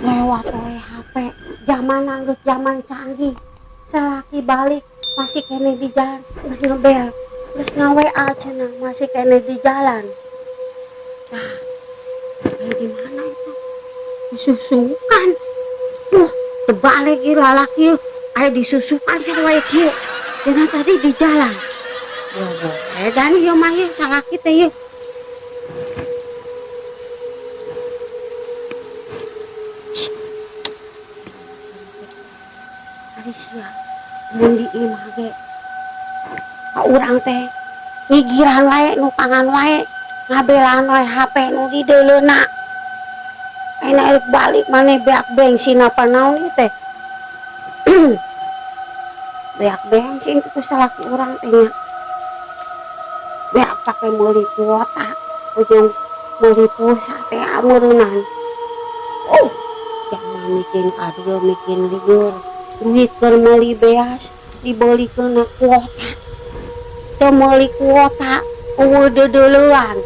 lewat oleh HP zaman anggus zaman canggih selaki balik masih kene di jalan nggak ngebel nggak ngawe aja nah masih kene di jalan nah di mana itu disusukan terbalik gila laki ayo disusukan kan wae kieu jangan tadi di jalan wah edan yuk mah yuk salah kita yuk hari siang mun di imah ge ka urang teh ngigiran wae nu tangan wae ngabelan wae HP nu di deuleuna enak balik maneh beak bensin apa naon ieu teh beak bensin itu salaki urang teh nya beak pake meuli kuota ujung meuli pulsa teh ameureunnan jangan mikin kadieu mikin lieur duit keur meuli beas dibelikeun kuota teu meuli kuota eueuh deuleuan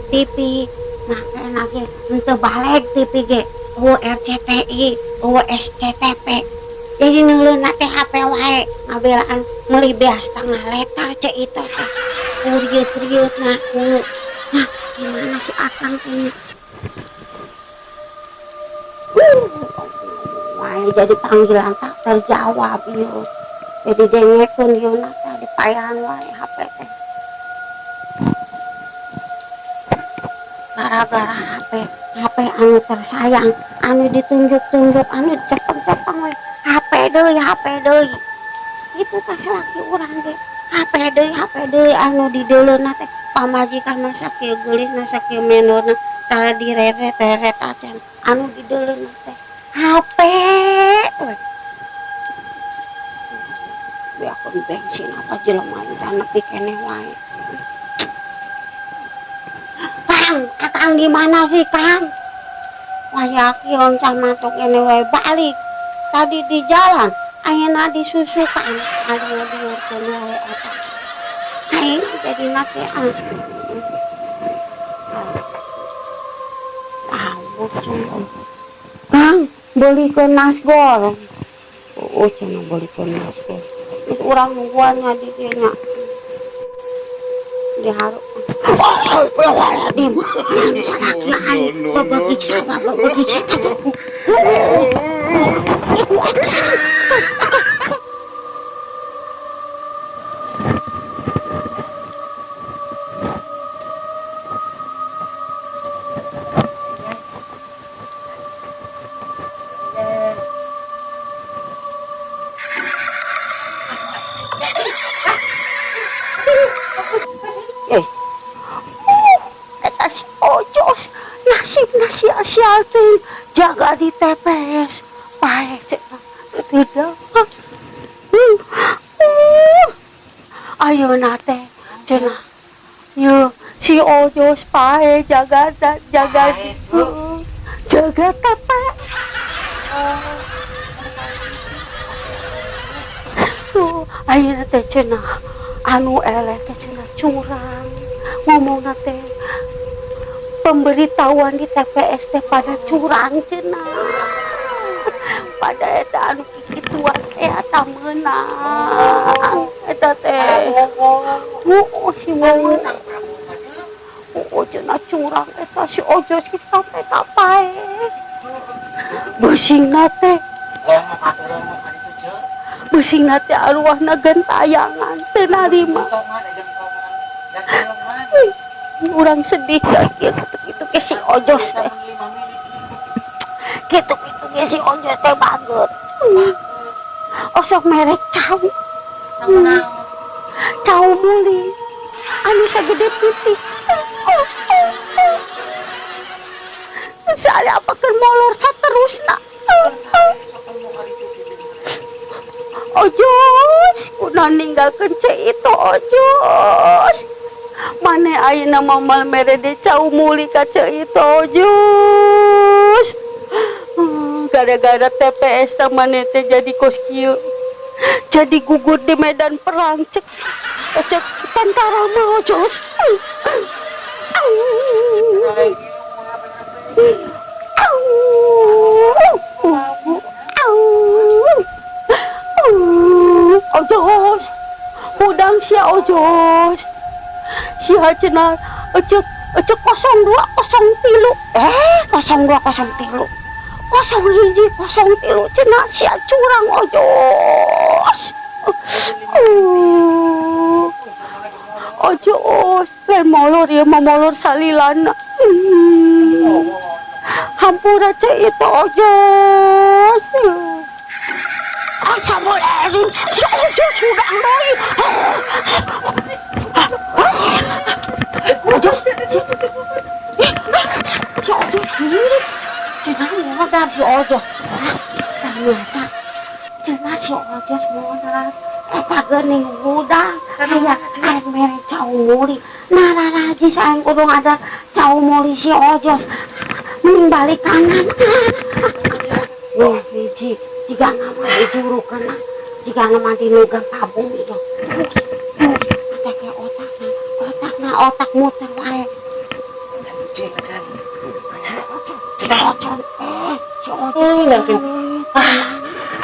TV nah enak ge henteu balik TV ge eueuh RCTI eueuh SCTV jadi neuleuna teh HP wae ngabelaan meuli beas tengah letar cek itu teh kriut-kriutna nah gimana si akang teh wae jadi panggilan tak terjawab ieu jadi dengekeun ieu na teh dipaehan wae HP teh gara-gara HP anu tersayang anu ditunjuk-tunjuk anu cepeng-cepeng we HP deui itu teh salaki urang ge HP deui anu di deuleuna teh pamajikan mah sakieu geulisna sakieu menorna tara direret-reret acan anu di deuleuna teh HP we beakon bensin apa jelema teh nepi keneh wae Kang di mana sih Kang? Wayaki loncat matuk ini wae balik. Tadi di jalan, ayeuna disusukan, ayeuna diurkeun wae eta. Ayeuna jadi mati Kang, beulikeun nasgor. Cenah beulikeun nasgor. Geus urang nungguannya di dieu nya. Diharap Astagfirullahaladzim salaki aing babagiksa sial teh jaga di TPS pae cek tidak ayeuna teh cenah yeuh si Ojos pae jaga TPS tuh ayeuna teh cenah anu eleh teh cenah curang ngomongna teh pemberitahuan di TPS teh pada curang cenah pada eta anu kikituan teh eta meunang eta teh si meunang cenah curang eta si Ojos ki sampai kapae beusingna teh arwahna gentayangan teu narima urang sedih gitu ke si Ojos teh gitu ke si Ojos teh banget osok merek cau muli anu sagede putih sari apakeun molor saterusna Ojos kunaon ninggalkeun cek itu Ojos mane ayeuna mamal merede cau muli ka ceu itu Ojos gara-gara TPS teh mane teh jadi kos kieu jadi gugur di medan perang cek tentara mah Ojos si Ojos. Si cenah cek 0203. 0203. 0103 cenah si curang Ojos. Ojos, lain molor ya molor salilana. Hampura cek itu Ojos. Assalamualaikum, si Ojos curang deui. Ojos, si Ojos hidup. Cenah modal si Ojos. Biasa. Cenah si Ojos modal. Eta geuning budak aya kain mere cau muli. Nah ji saeng kudu ada cau muli si Ojos. Mending balik kanan. Hiji jika nama dijurukeun jika nama dinugang tabung itu. Ada ke otakna otak muter wae.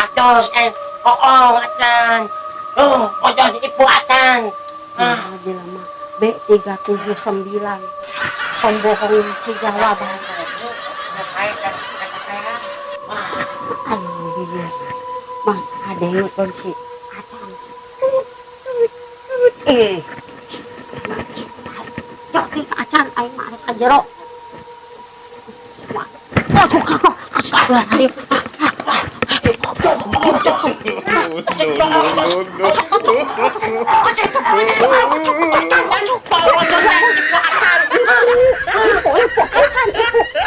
Atos acan. Ojos ibu acan. Jelema B379 pembohong segala bahasa. Ayo dia mah ada yang si acan. Jadi acan aing mah ka jero. Astagfirullahaladzim.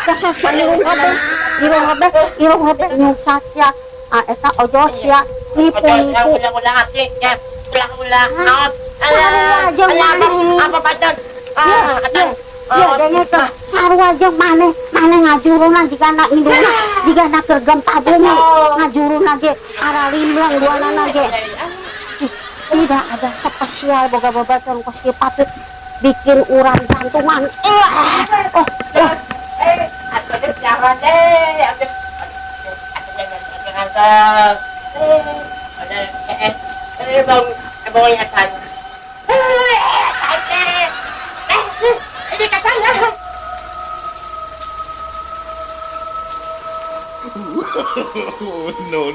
Dasar irung kabeh nyusat ya. Eta Ojos ya nipu. Ulang. Apa pacar? Ya denge ke sarua jeung maneh ngajuruna jigana induna jigana kergem tabung ngajuruna ge ara limlang duanana ge. Tidak ada spesial boga babaturan kos kieu patut bikin urang jantungan. Atuh jangan deh. Atuh jangan. Bang acan. No.